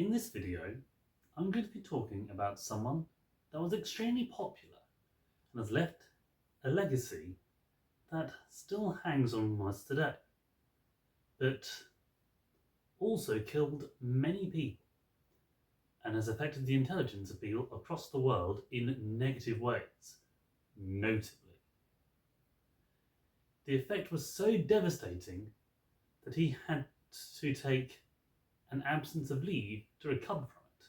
In this video, I'm going to be talking about someone that was extremely popular and has left a legacy that still hangs on us today, but also killed many people and has affected the intelligence of people across the world in negative ways, notably. The effect was so devastating that he had to take an absence of leave to recover from it.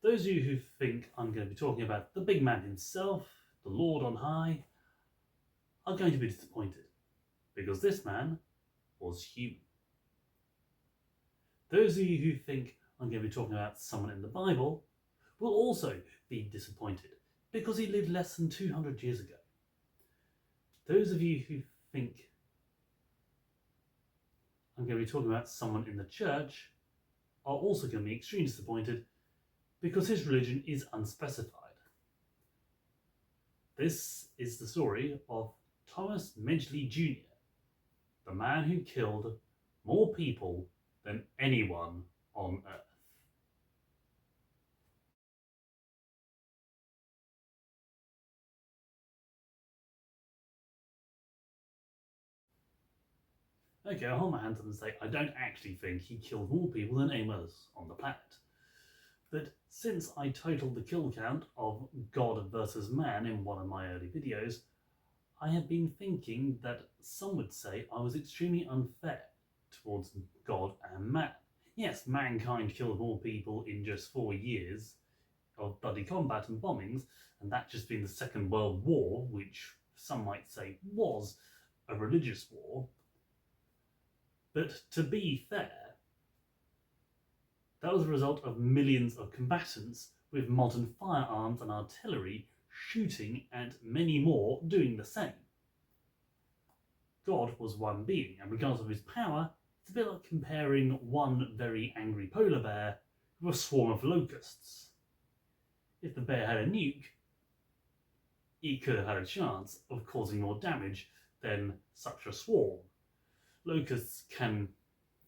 Those of you who think I'm going to be talking about the big man himself, the Lord on high, are going to be disappointed, because this man was human. Those of you who think I'm going to be talking about someone in the Bible will also be disappointed, because he lived less than 200 years ago. Those of you who think I'm going to be talking about someone in the church are also going to be extremely disappointed, because his religion is unspecified. This is the story of Thomas Medgley Jr., the man who killed more people than anyone on Earth. Okay, I'll hold my hands up and say I don't actually think he killed more people than anyone else on the planet. But since I totaled the kill count of God versus man in one of my early videos, I have been thinking that some would say I was extremely unfair towards God and man. Yes, mankind killed more people in just 4 years of bloody combat and bombings, and that just being the Second World War, which some might say was a religious war. But to be fair, that was a result of millions of combatants with modern firearms and artillery shooting at many more doing the same. God was one being, and regardless of his power, it's a bit like comparing one very angry polar bear with a swarm of locusts. If the bear had a nuke, it could have had a chance of causing more damage than such a swarm. Locusts can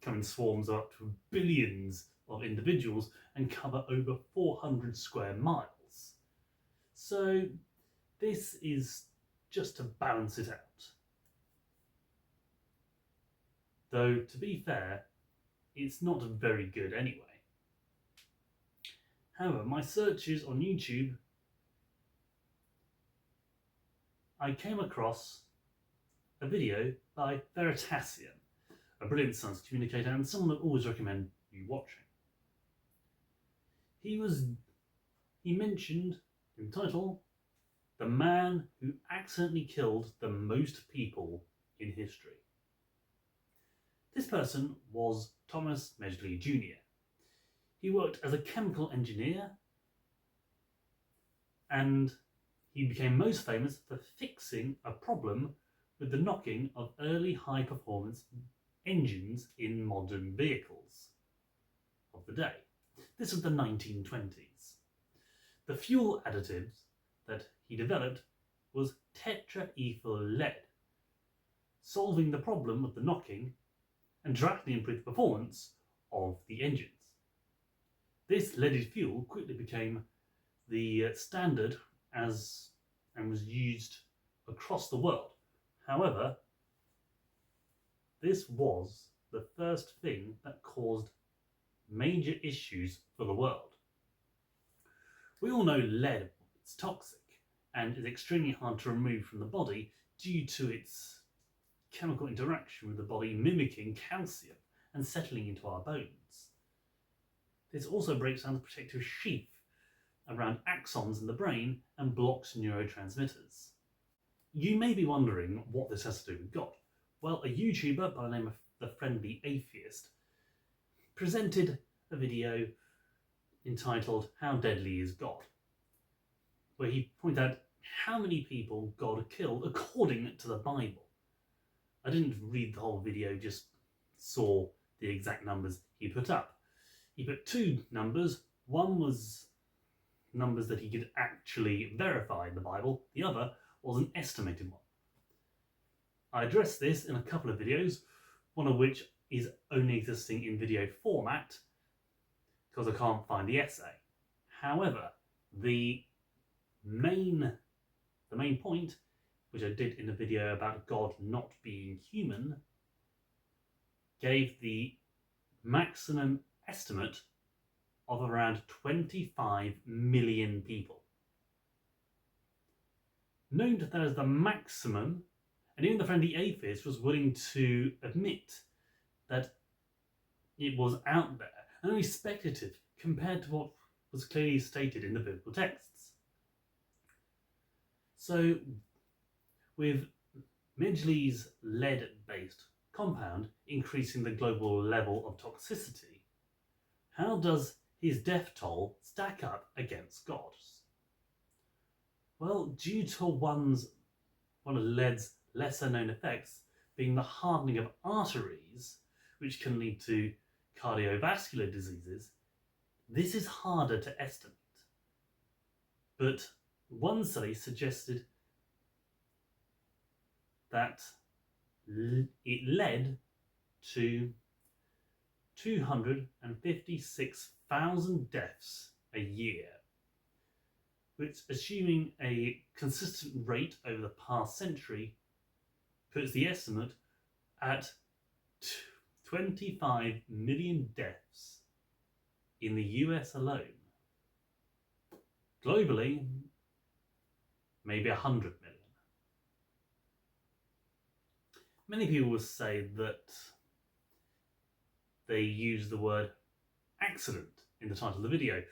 come in swarms of up to billions of individuals and cover over 400 square miles. So this is just to balance it out. Though, to be fair, it's not very good anyway. However, my searches on YouTube, I came across a video by Veritasium, a brilliant science communicator and someone I always recommend you watching. He mentioned in the title, the man who accidentally killed the most people in history. This person was Thomas Medgley Jr. He worked as a chemical engineer, and he became most famous for fixing a problem with the knocking of early high-performance engines in modern vehicles of the day. This was the 1920s. The fuel additives that he developed was tetraethyl lead, solving the problem of the knocking and drastically improved the performance of the engines. This leaded fuel quickly became the standard and was used across the world. However, this was the first thing that caused major issues for the world. We all know lead is toxic and is extremely hard to remove from the body due to its chemical interaction with the body mimicking calcium and settling into our bones. This also breaks down the protective sheath around axons in the brain and blocks neurotransmitters. You may be wondering what this has to do with God. Well, a YouTuber by the name of The Friendly Atheist presented a video entitled How Deadly is God?, where he pointed out how many people God killed according to the Bible. I didn't read the whole video, just saw the exact numbers he put up. He put two numbers. One was numbers that he could actually verify in the Bible. The other was an estimated one. I addressed this in a couple of videos, one of which is only existing in video format, because I can't find the essay. However, the main point, which I did in a video about God not being human, gave the maximum estimate of around 25 million people. Note that is the maximum, and even the friendly atheist was willing to admit that it was out there and only speculative compared to what was clearly stated in the biblical texts. So, with Midgley's lead-based compound increasing the global level of toxicity, how does his death toll stack up against God's? Well, due to one of lead's lesser known effects being the hardening of arteries, which can lead to cardiovascular diseases, this is harder to estimate. But one study suggested that it led to 256,000 deaths a year, which, assuming a consistent rate over the past century, puts the estimate at 25 million deaths in the US alone. Globally, maybe 100 million. Many people will say that they use the word accident in the title of the video,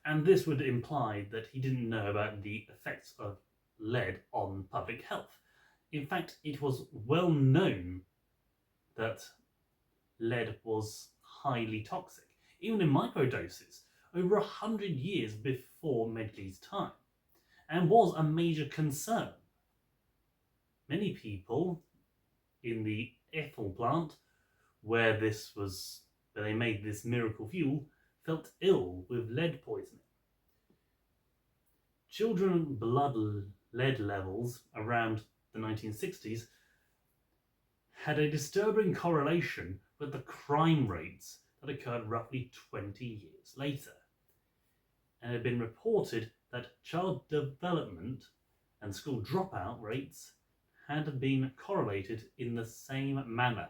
and this would imply that he didn't know about the effects of lead on public health. In fact, it was well known that lead was highly toxic, even in microdoses, over 100 years before Medgley's time, and was a major concern. Many people in the ethyl plant where they made this miracle fuel felt ill with lead poisoning. Children's blood lead levels around the 1960s had a disturbing correlation with the crime rates that occurred roughly 20 years later. And it had been reported that child development and school dropout rates had been correlated in the same manner,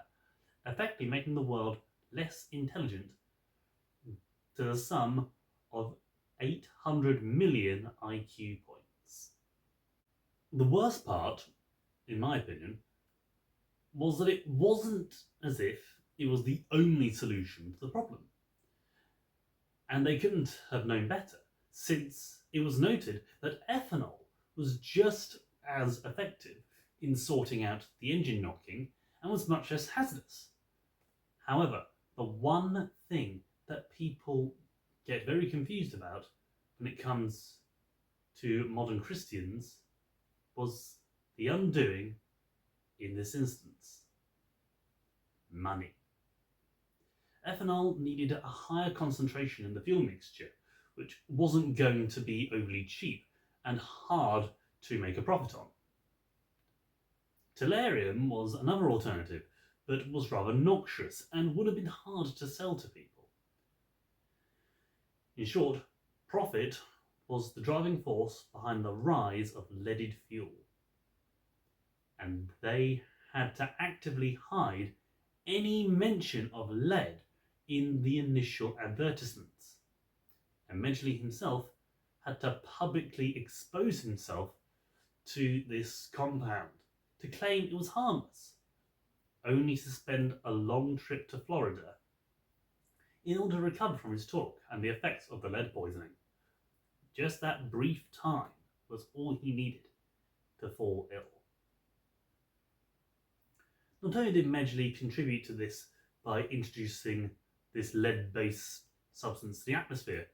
effectively making the world less intelligent to the sum of 800 million IQ points. The worst part, in my opinion, was that it wasn't as if it was the only solution to the problem. And they couldn't have known better, since it was noted that ethanol was just as effective in sorting out the engine knocking and was much less hazardous. However, the one thing that people get very confused about when it comes to modern Christians was the undoing in this instance: money. Ethanol needed a higher concentration in the fuel mixture, which wasn't going to be overly cheap and hard to make a profit on. Tellurium was another alternative, but was rather noxious and would have been hard to sell to people. In short, profit was the driving force behind the rise of leaded fuel, and they had to actively hide any mention of lead in the initial advertisements, and Medgley himself had to publicly expose himself to this compound to claim it was harmless, only to spend a long trip to Florida in order to recover from his talk and the effects of the lead poisoning. Just that brief time was all he needed to fall ill. Not only did Medgley contribute to this by introducing this lead-based substance to the atmosphere,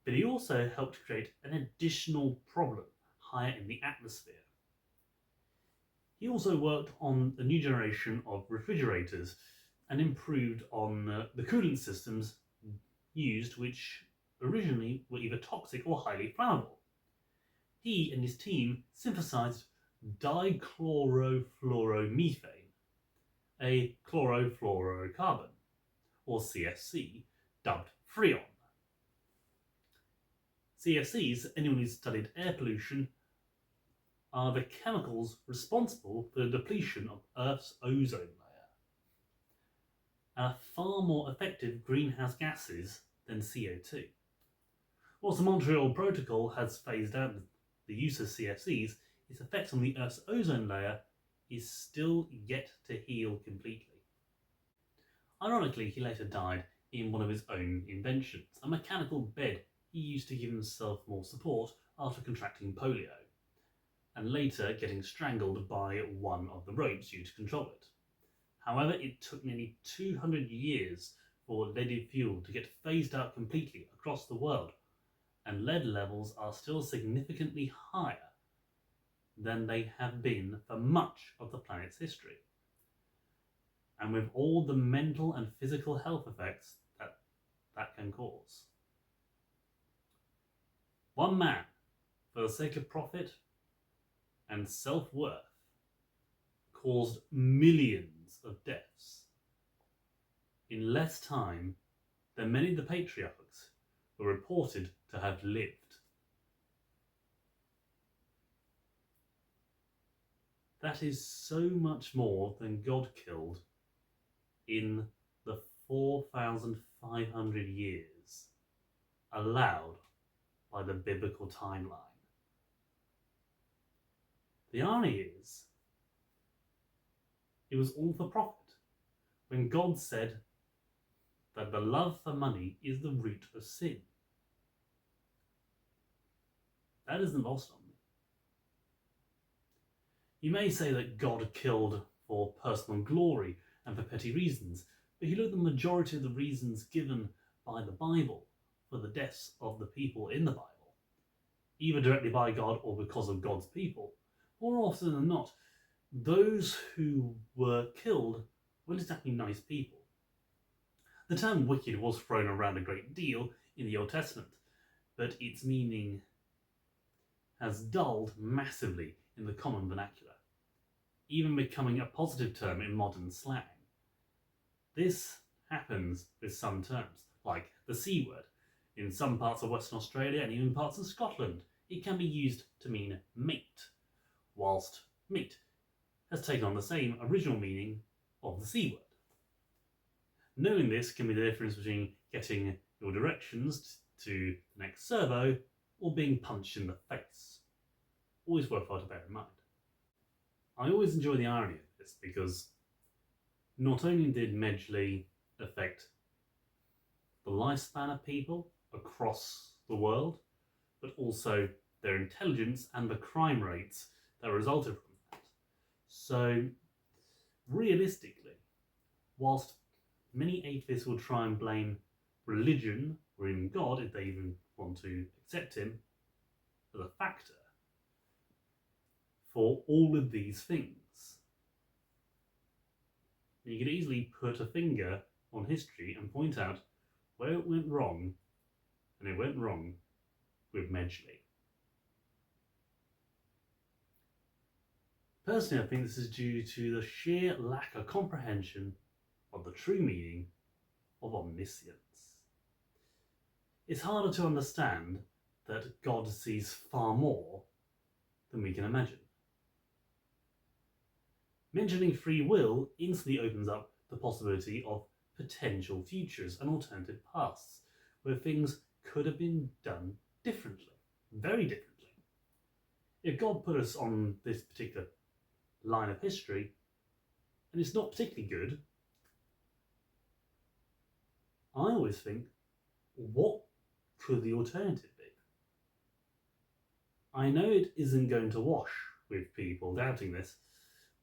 but he also helped create an additional problem higher in the atmosphere. He also worked on the new generation of refrigerators and improved on the coolant systems used, which originally were either toxic or highly flammable. He and his team synthesized dichlorofluoromethane, a chlorofluorocarbon, or CFC, dubbed Freon. CFCs, anyone who's studied air pollution, are the chemicals responsible for the depletion of Earth's ozone layer, and are far more effective greenhouse gases than CO2. Whilst the Montreal Protocol has phased out the use of CFCs, its effect on the Earth's ozone layer is still yet to heal completely. Ironically, he later died in one of his own inventions, a mechanical bed he used to give himself more support after contracting polio, and later getting strangled by one of the ropes used to control it. However, it took nearly 200 years for leaded fuel to get phased out completely across the world, and lead levels are still significantly higher than they have been for much of the planet's history. And with all the mental and physical health effects that can cause. One man, for the sake of profit and self-worth, caused millions of deaths in less time than many of the patriarchs were reported to have lived. That is so much more than God killed in the 4,500 years allowed by the biblical timeline. The irony is, it was all for profit when God said that the love for money is the root of sin. That isn't lost on me. You may say that God killed for personal glory and for petty reasons, but you look at the majority of the reasons given by the Bible for the deaths of the people in the Bible, either directly by God or because of God's people, more often than not, those who were killed weren't exactly nice people. The term wicked was thrown around a great deal in the Old Testament, but its meaning has dulled massively in the common vernacular, even becoming a positive term in modern slang. This happens with some terms, like the C word. In some parts of Western Australia and even parts of Scotland, it can be used to mean mate, whilst mate has taken on the same original meaning of the C word. Knowing this can be the difference between getting your directions to the next servo or being punched in the face. Always worthwhile to bear in mind. I always enjoy the irony of this because not only did Medgley affect the lifespan of people across the world, but also their intelligence and the crime rates that resulted from that. So, realistically, whilst many atheists will try and blame religion or even God, if they even want to accept him, as a factor for all of these things, you could easily put a finger on history and point out where it went wrong, and it went wrong with Medgley. Personally, I think this is due to the sheer lack of comprehension of the true meaning of omniscience. It's harder to understand that God sees far more than we can imagine. Mentioning free will instantly opens up the possibility of potential futures and alternative paths where things could have been done differently, very differently. If God put us on this particular line of history and it's not particularly good, I always think, what could the alternative be? I know it isn't going to wash with people doubting this,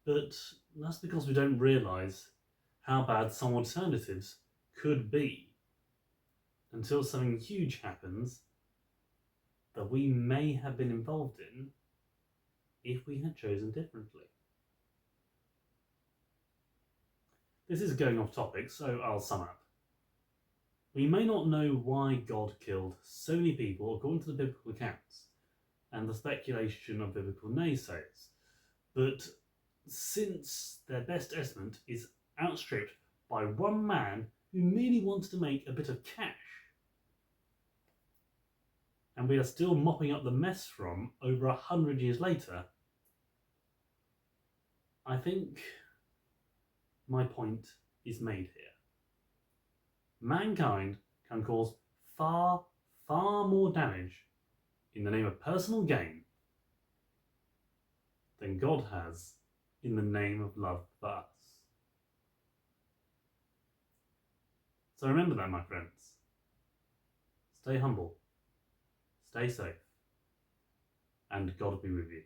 but that's because we don't realise how bad some alternatives could be until something huge happens that we may have been involved in if we had chosen differently. This is going off topic, so I'll sum up. We may not know why God killed so many people according to the biblical accounts and the speculation of biblical naysayers, but since their best estimate is outstripped by one man who merely wants to make a bit of cash. And we are still mopping up the mess from over 100 years later, I think my point is made here. Mankind can cause far, far more damage in the name of personal gain than God has in the name of love for us. So remember that, my friends. Stay humble, stay safe, and God be with you.